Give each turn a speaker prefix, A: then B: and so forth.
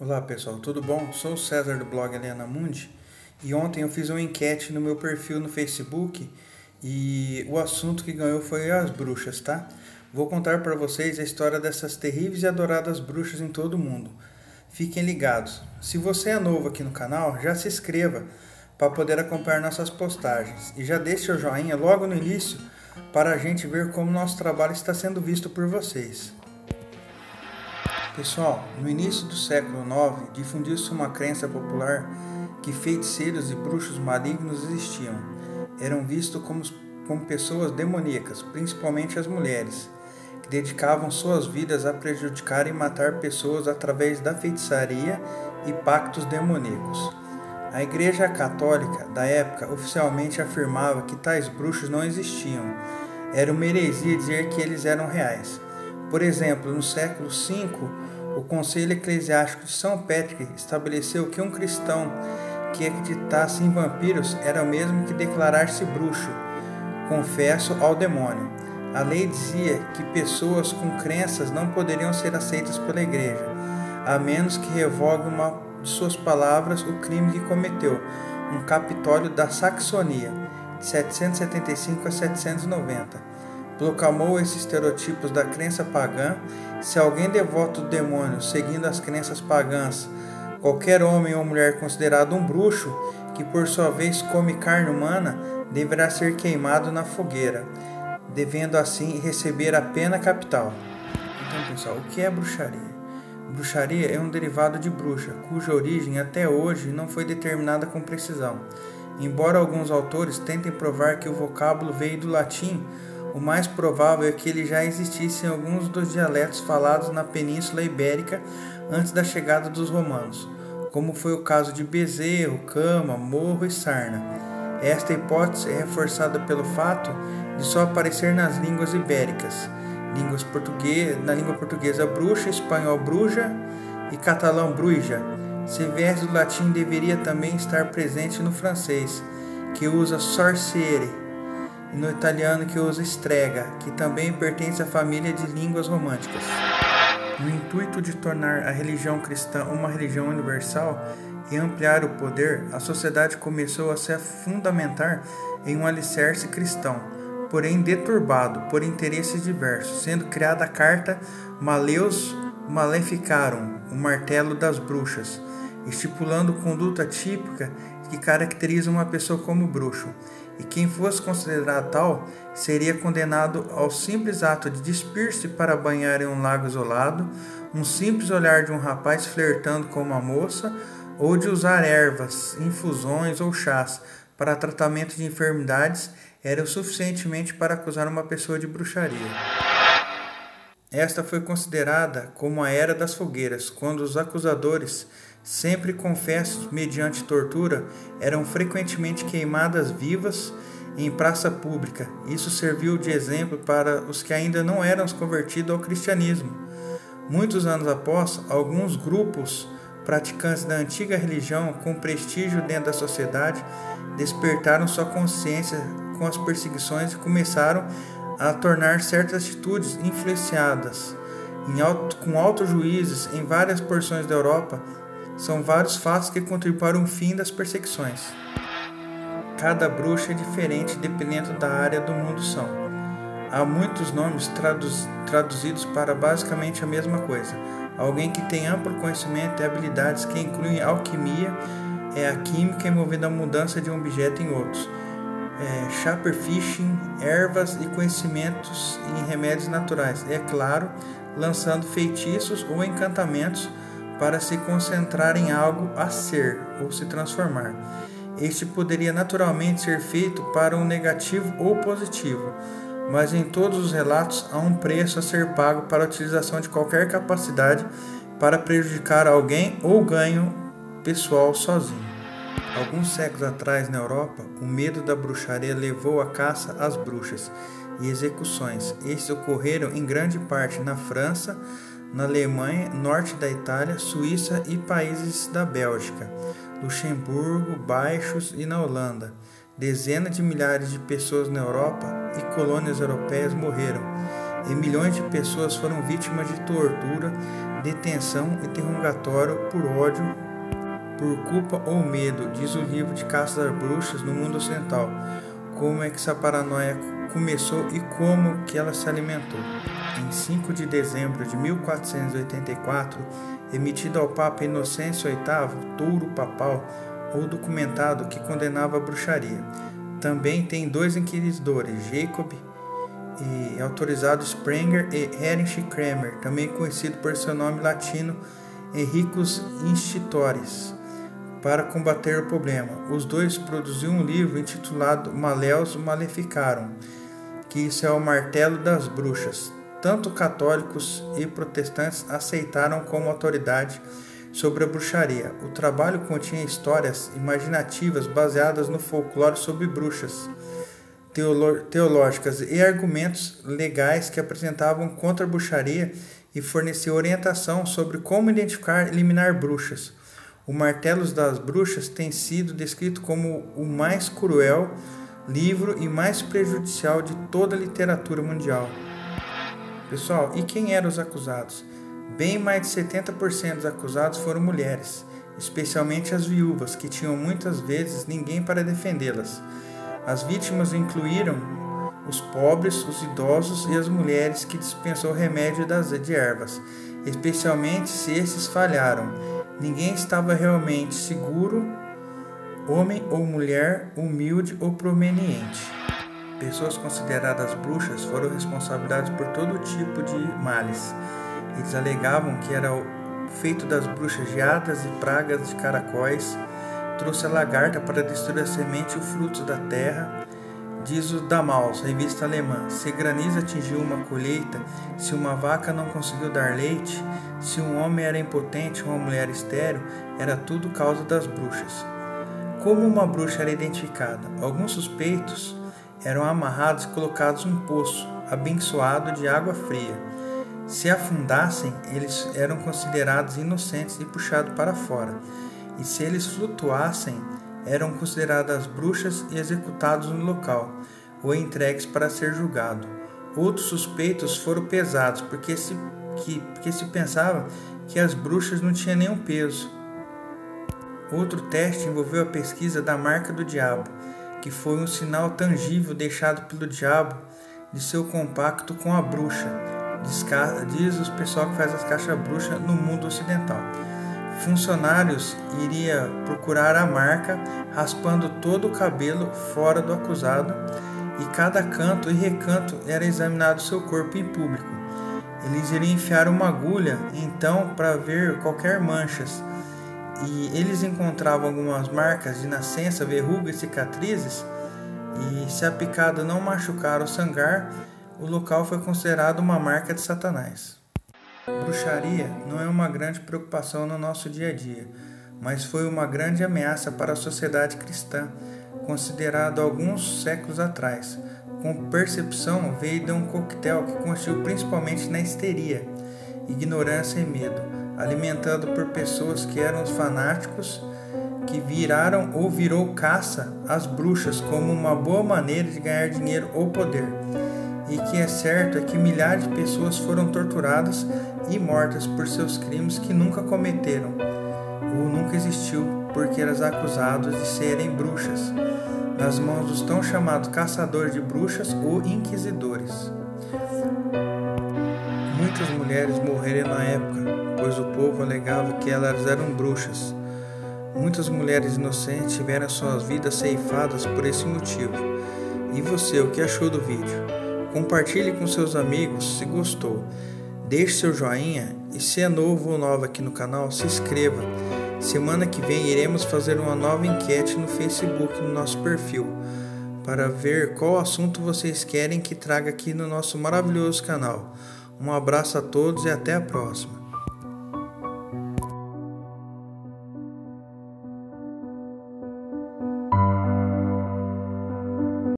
A: Olá pessoal, tudo bom? Sou o César do blog Helena Mundi e ontem eu fiz uma enquete no meu perfil no Facebook e o assunto que ganhou foi as bruxas, tá? Vou contar para vocês a história dessas terríveis e adoradas bruxas em todo o mundo. Fiquem ligados. Se você é novo aqui no canal, já se inscreva para poder acompanhar nossas postagens e já deixe seu joinha logo no início para a gente ver como nosso trabalho está sendo visto por vocês. Pessoal, no início do século IX, difundiu-se uma crença popular que feiticeiros e bruxos malignos existiam. Eram vistos como pessoas demoníacas, principalmente as mulheres, que dedicavam suas vidas a prejudicar e matar pessoas através da feitiçaria e pactos demoníacos. A Igreja Católica da época oficialmente afirmava que tais bruxos não existiam. Era uma heresia dizer que eles eram reais. Por exemplo, no século V, o Conselho Eclesiástico de São Patrick estabeleceu que um cristão que acreditasse em vampiros era o mesmo que declarar-se bruxo, confesso ao demônio. A lei dizia que pessoas com crenças não poderiam ser aceitas pela Igreja, a menos que revogue uma de suas palavras o crime que cometeu, um Capitólio da Saxonia, de 775 a 790. Proclamou esses estereotipos da crença pagã. Se alguém devoto do demônio, seguindo as crenças pagãs, qualquer homem ou mulher considerado um bruxo, que por sua vez come carne humana, deverá ser queimado na fogueira, devendo assim receber a pena capital. Então, pessoal, o que é bruxaria? Bruxaria é um derivado de bruxa, cuja origem até hoje não foi determinada com precisão. Embora alguns autores tentem provar que o vocábulo veio do latim, o mais provável é que ele já existisse em alguns dos dialetos falados na Península Ibérica antes da chegada dos romanos, como foi o caso de bezerro, cama, morro e sarna. Esta hipótese é reforçada pelo fato de só aparecer nas línguas ibéricas, na língua portuguesa bruxa, espanhol bruja e catalão bruija. Se viesse do latim, deveria também estar presente no francês, que usa sorciere, e no italiano, que usa strega, que também pertence à família de línguas românticas. No intuito de tornar a religião cristã uma religião universal e ampliar o poder, a sociedade começou a se fundamentar em um alicerce cristão, porém deturbado por interesses diversos, sendo criada a Carta Malleus Maleficarum, o martelo das bruxas, estipulando conduta típica que caracteriza uma pessoa como bruxo, e quem fosse considerado tal seria condenado ao simples ato de despir-se para banhar em um lago isolado, um simples olhar de um rapaz flertando com uma moça, ou de usar ervas, infusões ou chás para tratamento de enfermidades era o suficientemente para acusar uma pessoa de bruxaria. Esta foi considerada como a Era das Fogueiras, quando os acusadores, sempre confessos mediante tortura, eram frequentemente queimadas vivas em praça pública. Isso serviu de exemplo para os que ainda não eram convertidos ao cristianismo. Muitos anos após, alguns grupos praticantes da antiga religião, com prestígio dentro da sociedade, despertaram sua consciência com as perseguições e começaram a tornar certas atitudes influenciadas com autojuízes em várias porções da Europa. São vários fatos que contribuem para o fim das perseguições. Cada bruxa é diferente dependendo da área do mundo são. Há muitos nomes traduzidos para basicamente a mesma coisa. Alguém que tem amplo conhecimento e habilidades que incluem alquimia, a química envolvendo a mudança de um objeto em outros, Shaperfishing, ervas e conhecimentos em remédios naturais, claro, lançando feitiços ou encantamentos para se concentrar em algo a ser ou se transformar. Este poderia naturalmente ser feito para um negativo ou positivo, mas em todos os relatos há um preço a ser pago para a utilização de qualquer capacidade para prejudicar alguém ou ganho pessoal sozinho. Alguns séculos atrás, na Europa, o medo da bruxaria levou à caça às bruxas e execuções. Estes ocorreram em grande parte na França, na Alemanha, norte da Itália, Suíça e países da Bélgica, Luxemburgo, Baixos e na Holanda. Dezenas de milhares de pessoas na Europa e colônias europeias morreram, e milhões de pessoas foram vítimas de tortura, detenção e interrogatório por ódio, por culpa ou medo, diz o livro de Caça às Bruxas no Mundo Ocidental. Como é que essa paranoia começou e como que ela se alimentou. Em 5 de dezembro de 1484, emitido ao Papa Inocêncio VIII, touro papal, ou documentado que condenava a bruxaria. Também tem 2 inquisidores, Jacob e autorizado Sprenger e Erich Kramer, também conhecido por seu nome latino Henricus Institores, para combater o problema. Os dois produziram um livro intitulado Maleus Maleficarum, que isso é o martelo das bruxas. Tanto católicos e protestantes aceitaram como autoridade sobre a bruxaria. O trabalho continha histórias imaginativas baseadas no folclore sobre bruxas, teológicas e argumentos legais que apresentavam contra a bruxaria e forneciam orientação sobre como identificar e eliminar bruxas. O Martelo das Bruxas tem sido descrito como o mais cruel livro e mais prejudicial de toda a literatura mundial. Pessoal, e quem eram os acusados? Bem mais de 70% dos acusados foram mulheres, especialmente as viúvas, que tinham muitas vezes ninguém para defendê-las. As vítimas incluíram os pobres, os idosos e as mulheres que dispensou remédio de ervas, especialmente se esses falharam. Ninguém estava realmente seguro, homem ou mulher, humilde ou proveniente. Pessoas consideradas bruxas foram responsáveis por todo tipo de males. Eles alegavam que era o feito das bruxas geadas e pragas de caracóis, trouxe a lagarta para destruir a semente e o fruto da terra. Diz o Damaus, revista alemã, se granizo atingiu uma colheita, se uma vaca não conseguiu dar leite, se um homem era impotente ou uma mulher estéril, era tudo causa das bruxas. Como uma bruxa era identificada? Alguns suspeitos eram amarrados e colocados em um poço, abençoado de água fria. Se afundassem, eles eram considerados inocentes e puxados para fora. E se eles flutuassem, eram consideradas bruxas e executados no local, ou entregues para ser julgado. Outros suspeitos foram pesados, porque se pensava que as bruxas não tinham nenhum peso. Outro teste envolveu a pesquisa da marca do diabo, que foi um sinal tangível deixado pelo diabo de seu compacto com a bruxa, diz o pessoal que faz as caixas bruxas no mundo ocidental. Funcionários iriam procurar a marca, raspando todo o cabelo fora do acusado, e cada canto e recanto era examinado seu corpo em público. Eles iriam enfiar uma agulha, então, para ver qualquer manchas, e eles encontravam algumas marcas de nascença, verrugas e cicatrizes, e se a picada não machucar ou sangrar, o local foi considerado uma marca de Satanás. Bruxaria não é uma grande preocupação no nosso dia a dia, mas foi uma grande ameaça para a sociedade cristã, considerado alguns séculos atrás. Com percepção veio de um coquetel que consistiu principalmente na histeria, ignorância e medo, alimentado por pessoas que eram os fanáticos, que virou caça às bruxas como uma boa maneira de ganhar dinheiro ou poder. E que é certo é que milhares de pessoas foram torturadas e mortas por seus crimes que nunca cometeram ou nunca existiu, porque eram acusados de serem bruxas, nas mãos dos tão chamados caçadores de bruxas ou inquisidores. Muitas mulheres morreram na época, pois o povo alegava que elas eram bruxas. Muitas mulheres inocentes tiveram suas vidas ceifadas por esse motivo. E você, o que achou do vídeo? Compartilhe com seus amigos se gostou. Deixe seu joinha e se é novo ou nova aqui no canal, se inscreva. Semana que vem iremos fazer uma nova enquete no Facebook, no nosso perfil, para ver qual assunto vocês querem que traga aqui no nosso maravilhoso canal. Um abraço a todos e até a próxima.